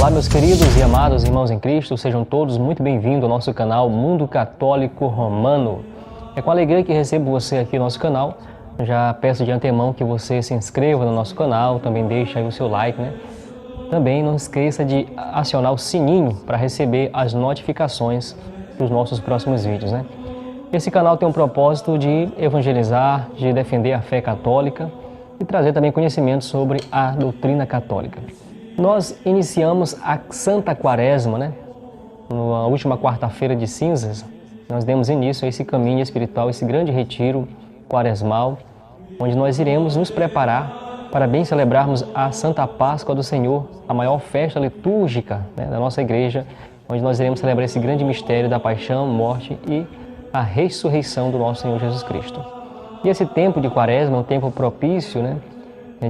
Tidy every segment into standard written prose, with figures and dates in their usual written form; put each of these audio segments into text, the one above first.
Olá, meus queridos e amados irmãos em Cristo, sejam todos muito bem-vindos ao nosso canal Mundo Católico Romano. É com alegria que recebo você aqui no nosso canal. Já peço de antemão que você se inscreva no nosso canal, também deixe aí o seu like, né? Também não esqueça de acionar o sininho para receber as notificações dos nossos próximos vídeos, né? Esse canal tem um propósito de evangelizar, de defender a fé católica e trazer também conhecimento sobre a doutrina católica. Nós iniciamos a Santa Quaresma, né? Na última quarta-feira de cinzas, nós demos início a esse caminho espiritual, esse grande retiro quaresmal, onde nós iremos nos preparar para bem celebrarmos a Santa Páscoa do Senhor, a maior festa litúrgica, né, da nossa igreja, onde nós iremos celebrar esse grande mistério da paixão, morte e a ressurreição do nosso Senhor Jesus Cristo. E esse tempo de Quaresma é um tempo propício, né,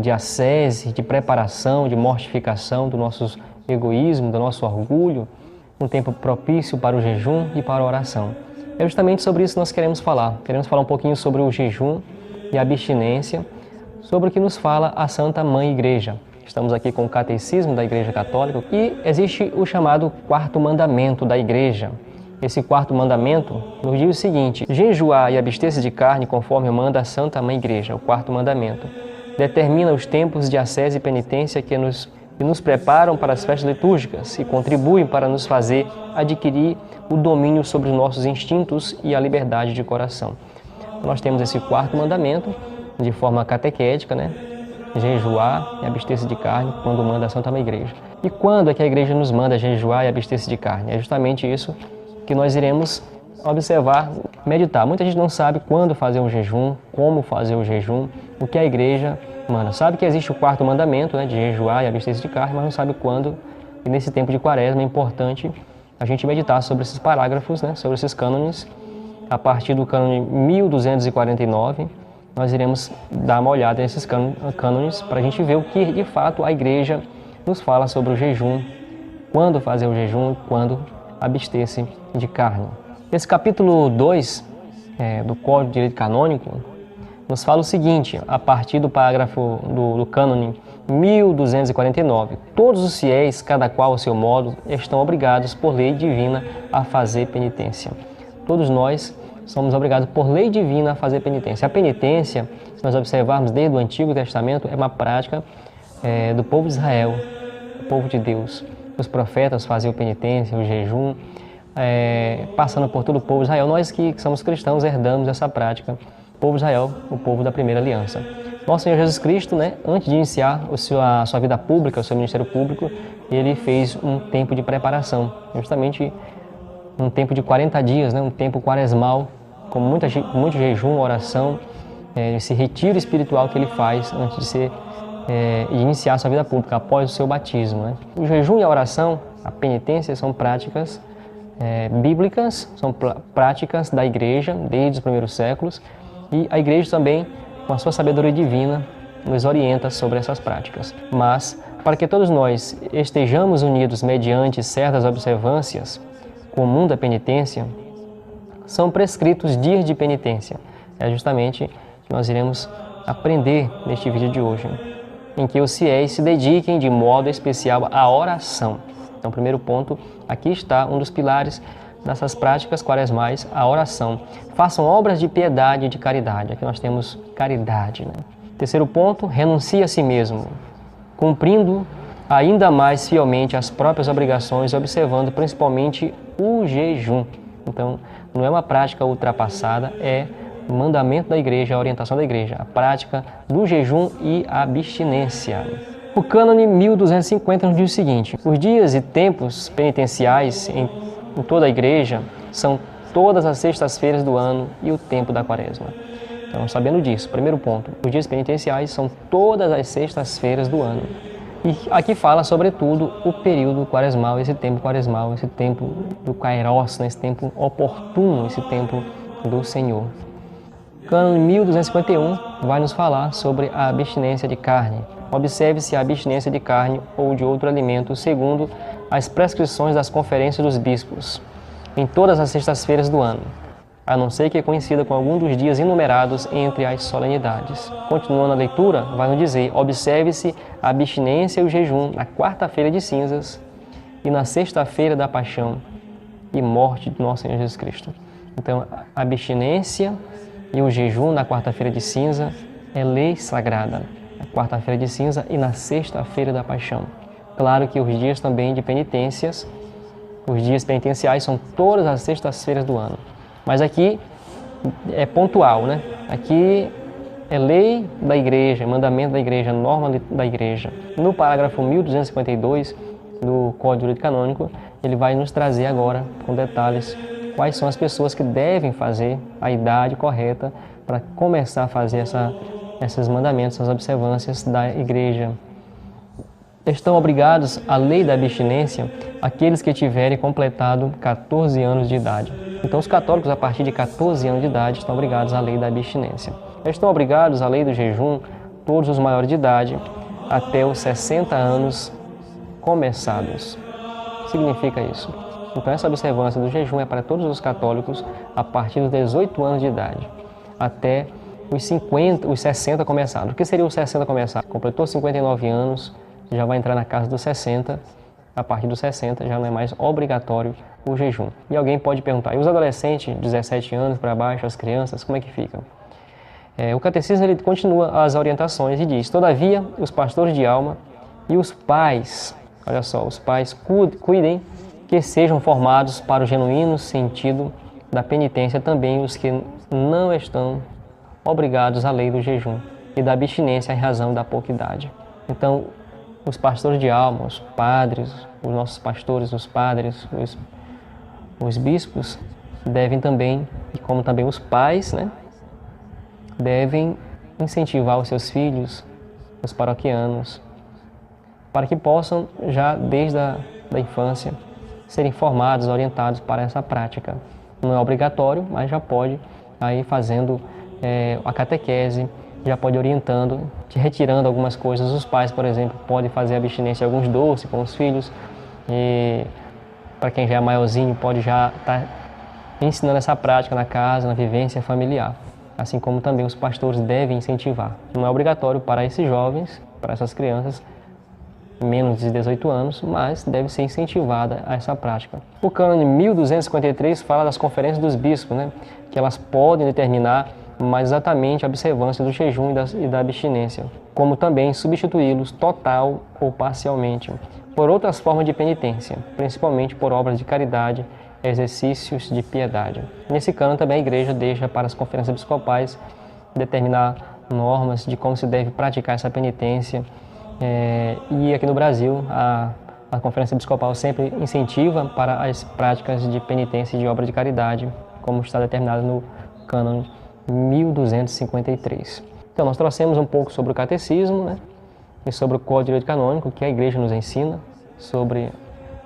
de ascese, de preparação, de mortificação do nosso egoísmo, do nosso orgulho, um tempo propício para o jejum e para a oração. É justamente sobre isso que nós queremos falar. Queremos falar um pouquinho sobre o jejum e a abstinência, sobre o que nos fala a Santa Mãe Igreja. Estamos aqui com o Catecismo da Igreja Católica e existe o chamado quarto mandamento da Igreja. Esse quarto mandamento nos diz o seguinte: jejuar e abster-se de carne conforme manda a Santa Mãe Igreja, o quarto mandamento. Determina os tempos de ascese e penitência que nos preparam para as festas litúrgicas e contribuem para nos fazer adquirir o domínio sobre os nossos instintos e a liberdade de coração. Nós temos esse quarto mandamento de forma catequética, né? Jejuar e abster-se de carne quando manda a Santa Mãe Igreja. E quando é que a Igreja nos manda jejuar e abster-se de carne? É justamente isso que nós iremos observar, meditar. Muita gente não sabe quando fazer o jejum, como fazer o jejum, o que a Igreja manda. Sabe que existe o quarto mandamento, né, de jejuar e abster-se de carne, mas não sabe quando. E nesse tempo de Quaresma é importante a gente meditar sobre esses parágrafos, né, sobre esses cânones. A partir do cânone 1249, nós iremos dar uma olhada nesses cânones para a gente ver o que de fato a Igreja nos fala sobre o jejum, quando fazer o jejum, quando abster-se de carne. Esse capítulo 2 do Código de Direito Canônico nos fala o seguinte, a partir do parágrafo do cânone 1249. Todos os fiéis, cada qual ao seu modo, estão obrigados por lei divina a fazer penitência. Todos nós somos obrigados por lei divina a fazer penitência. A penitência, se nós observarmos desde o Antigo Testamento, é uma prática do povo de Israel, do povo de Deus. Os profetas faziam penitência, o jejum, passando por todo o povo de Israel. Nós que somos cristãos herdamos essa prática. O povo de Israel, o povo da primeira aliança. Nosso Senhor Jesus Cristo, né, antes de iniciar a sua vida pública, o seu ministério público, ele fez um tempo de preparação, justamente um tempo de 40 dias, né, um tempo quaresmal, com muito jejum, oração, esse retiro espiritual que ele faz antes de iniciar a sua vida pública, após o seu batismo, né. O jejum e a oração, a penitência, são práticas bíblicas, são práticas da Igreja desde os primeiros séculos, e a Igreja também, com a sua sabedoria divina, nos orienta sobre essas práticas. Mas, para que todos nós estejamos unidos mediante certas observâncias comum da penitência, são prescritos dias de penitência. É justamente que nós iremos aprender neste vídeo de hoje, em que os fiéis se dediquem de modo especial à oração. Então, primeiro ponto, aqui está um dos pilares dessas práticas quaresmais, a oração. Façam obras de piedade e de caridade. Aqui nós temos caridade, né? Terceiro ponto, renuncie a si mesmo, cumprindo ainda mais fielmente as próprias obrigações, observando principalmente o jejum. Então, não é uma prática ultrapassada, é o mandamento da Igreja, a orientação da Igreja, a prática do jejum e a abstinência. O cânone 1250 nos diz o seguinte: os dias e tempos penitenciais em toda a Igreja são todas as sextas-feiras do ano e o tempo da Quaresma. Então, sabendo disso, primeiro ponto, os dias penitenciais são todas as sextas-feiras do ano. E aqui fala, sobretudo, o período quaresmal, esse tempo do Kairos, né? Esse tempo oportuno, esse tempo do Senhor. O cânone 1251 vai nos falar sobre a abstinência de carne. Observe-se a abstinência de carne ou de outro alimento, segundo as prescrições das conferências dos bispos, em todas as sextas-feiras do ano, a não ser que coincida com algum dos dias enumerados entre as solenidades. Continuando a leitura, vai nos dizer: observe-se a abstinência e o jejum na quarta-feira de cinzas, e na sexta-feira da paixão e morte do nosso Senhor Jesus Cristo. Então, a abstinência e o jejum na quarta-feira de cinza é lei sagrada. Na quarta-feira de cinza e na sexta-feira da paixão. Claro que os dias também de penitências, os dias penitenciais são todas as sextas-feiras do ano. Mas aqui é pontual, né? Aqui é lei da igreja, mandamento da igreja, norma da igreja. No parágrafo 1252 do Código de Direito Canônico, ele vai nos trazer agora, com detalhes, quais são as pessoas que devem fazer a idade correta para começar a fazer esses mandamentos, essas observâncias da igreja. Estão obrigados à lei da abstinência aqueles que tiverem completado 14 anos de idade. Então, os católicos, a partir de 14 anos de idade, estão obrigados à lei da abstinência. Estão obrigados à lei do jejum todos os maiores de idade até os 60 anos começados. Significa isso. Então, essa observância do jejum é para todos os católicos a partir dos 18 anos de idade, até os 60 começados. O que seria os 60 começados? Completou 59 anos, já vai entrar na casa dos 60, a partir dos 60 já não é mais obrigatório o jejum. E alguém pode perguntar, e os adolescentes, 17 anos para baixo, as crianças, como é que ficam? O catecismo ele continua as orientações e diz, todavia, os pastores de alma e os pais, olha só, os pais cuidem que sejam formados para o genuíno sentido da penitência também os que não estão obrigados à lei do jejum e da abstinência em razão da pouca idade. Então, os pastores de alma, os padres, os nossos pastores, os padres, os bispos, devem também, e como também os pais, né, devem incentivar os seus filhos, os paroquianos, para que possam, já desde a infância, serem formados, orientados para essa prática. Não é obrigatório, mas já pode aí fazendo a catequese, já pode orientando, retirando algumas coisas. Os pais, por exemplo, podem fazer abstinência de alguns doces com os filhos. E para quem já é maiorzinho, pode já estar ensinando essa prática na casa, na vivência familiar. Assim como também os pastores devem incentivar. Não é obrigatório para esses jovens, para essas crianças, menos de 18 anos, mas deve ser incentivada a essa prática. O cânone 1253 fala das conferências dos bispos, né? Que elas podem determinar mais exatamente a observância do jejum e da abstinência, como também substituí-los total ou parcialmente por outras formas de penitência, principalmente por obras de caridade, exercícios de piedade. Nesse cânone também a Igreja deixa para as conferências episcopais determinar normas de como se deve praticar essa penitência. E aqui no Brasil, a Conferência Episcopal sempre incentiva para as práticas de penitência e de obra de caridade, como está determinado no cânone 1253. Então, nós trouxemos um pouco sobre o catecismo, né, e sobre o Código de Direito Canônico, que a Igreja nos ensina, sobre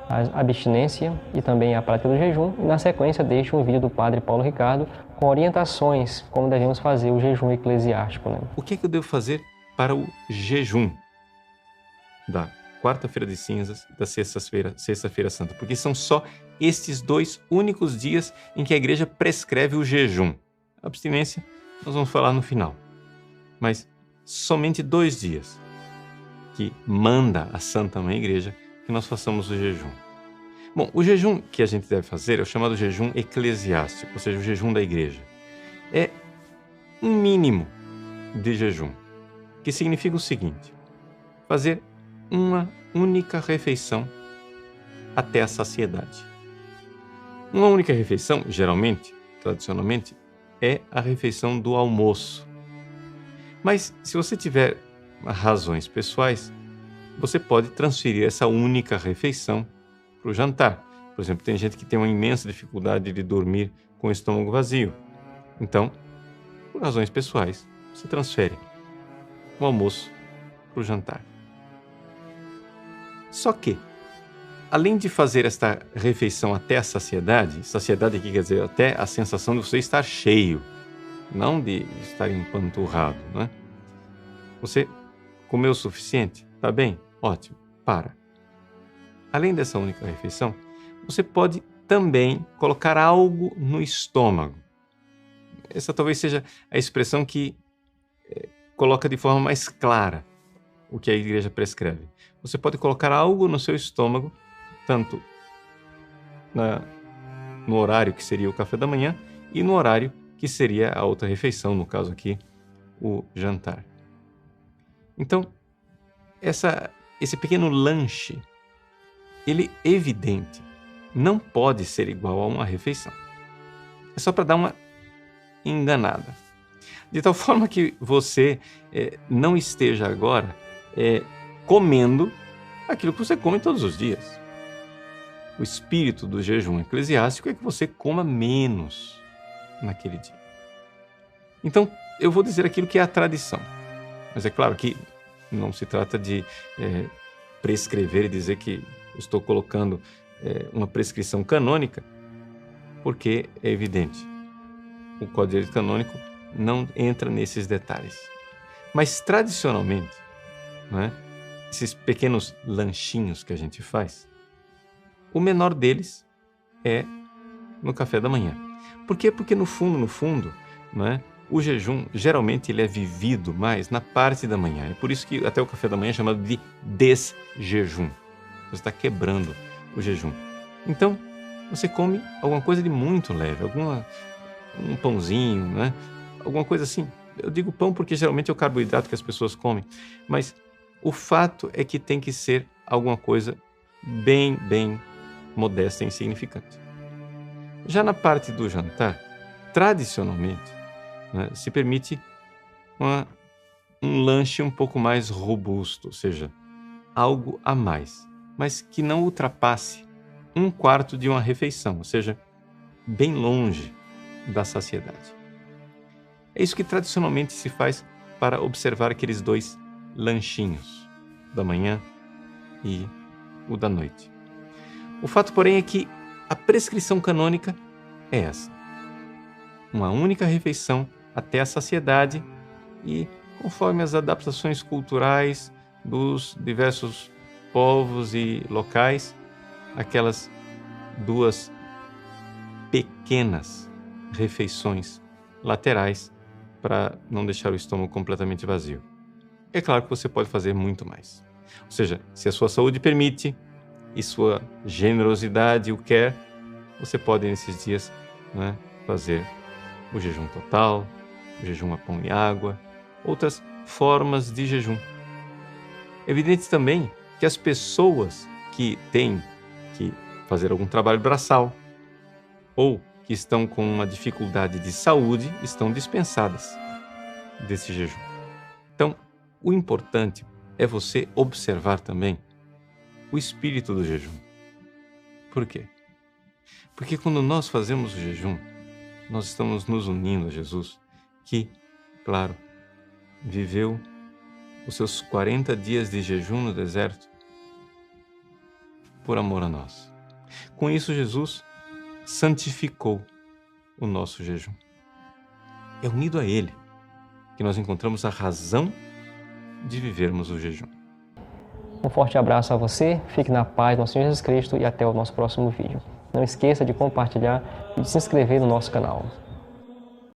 a abstinência e também a prática do jejum. E, na sequência, deixo um vídeo do Padre Paulo Ricardo com orientações como devemos fazer o jejum eclesiástico. Né? O que é que eu devo fazer para o jejum da quarta-feira de cinzas, da sexta-feira santa? Porque são só estes 2 únicos dias em que a Igreja prescreve o jejum. A abstinência nós vamos falar no final. Mas somente 2 dias que manda a Santa Mãe Igreja que nós façamos o jejum. Bom, o jejum que a gente deve fazer é o chamado jejum eclesiástico, ou seja, o jejum da Igreja. É um mínimo de jejum, que significa o seguinte: fazer uma única refeição até a saciedade. Uma única refeição, geralmente, tradicionalmente, é a refeição do almoço. Mas se você tiver razões pessoais, você pode transferir essa única refeição para o jantar. Por exemplo, tem gente que tem uma imensa dificuldade de dormir com o estômago vazio. Então, por razões pessoais, você transfere o almoço para o jantar. Só que, além de fazer esta refeição até a saciedade aqui quer dizer até a sensação de você estar cheio, não de estar empanturrado, né? Você comeu o suficiente? Tá bem? Ótimo. Para. Além dessa única refeição, você pode também colocar algo no estômago. Essa talvez seja a expressão que coloca de forma mais clara o que a Igreja prescreve. Você pode colocar algo no seu estômago tanto no horário que seria o café da manhã e no horário que seria a outra refeição, no caso aqui, o jantar. Então, esse pequeno lanche, ele é evidente, não pode ser igual a uma refeição. É só para dar uma enganada. De tal forma que você não esteja agora comendo aquilo que você come todos os dias. O espírito do jejum eclesiástico é que você coma menos naquele dia. Então, eu vou dizer aquilo que é a tradição. Mas é claro que não se trata de prescrever e dizer que eu estou colocando uma prescrição canônica, porque é evidente, o Código de Direito Canônico não entra nesses detalhes. Mas tradicionalmente, né, esses pequenos lanchinhos que a gente faz, o menor deles é no café da manhã. Por quê? Porque no fundo, né, o jejum geralmente ele é vivido mais na parte da manhã. É por isso que até o café da manhã é chamado de desjejum. Você está quebrando o jejum. Então, você come alguma coisa de muito leve, um pãozinho, né? Alguma coisa assim. Eu digo pão porque geralmente é o carboidrato que as pessoas comem, mas o fato é que tem que ser alguma coisa bem modesta e insignificante. Já na parte do jantar, tradicionalmente, né, se permite um lanche um pouco mais robusto, ou seja, algo a mais, mas que não ultrapasse 1/4 de uma refeição, ou seja, bem longe da saciedade. É isso que tradicionalmente se faz para observar aqueles 2 lanchinhos, da manhã e o da noite. O fato, porém, é que a prescrição canônica é essa: uma única refeição até a saciedade e, conforme as adaptações culturais dos diversos povos e locais, aquelas 2 pequenas refeições laterais para não deixar o estômago completamente vazio. É claro que você pode fazer muito mais. Ou seja, se a sua saúde permite e sua generosidade o quer, você pode nesses dias, né, fazer o jejum total, o jejum a pão e água, outras formas de jejum. É evidente também que as pessoas que têm que fazer algum trabalho braçal ou que estão com uma dificuldade de saúde estão dispensadas desse jejum. Então, o importante é você observar também o espírito do jejum. Por quê? Porque quando nós fazemos o jejum, nós estamos nos unindo a Jesus, que, claro, viveu os seus 40 dias de jejum no deserto por amor a nós. Com isso, Jesus santificou o nosso jejum. É unido a Ele que nós encontramos a razão de vivermos o jejum. Um forte abraço a você, fique na paz do nosso Senhor Jesus Cristo e até o nosso próximo vídeo. Não esqueça de compartilhar e de se inscrever no nosso canal.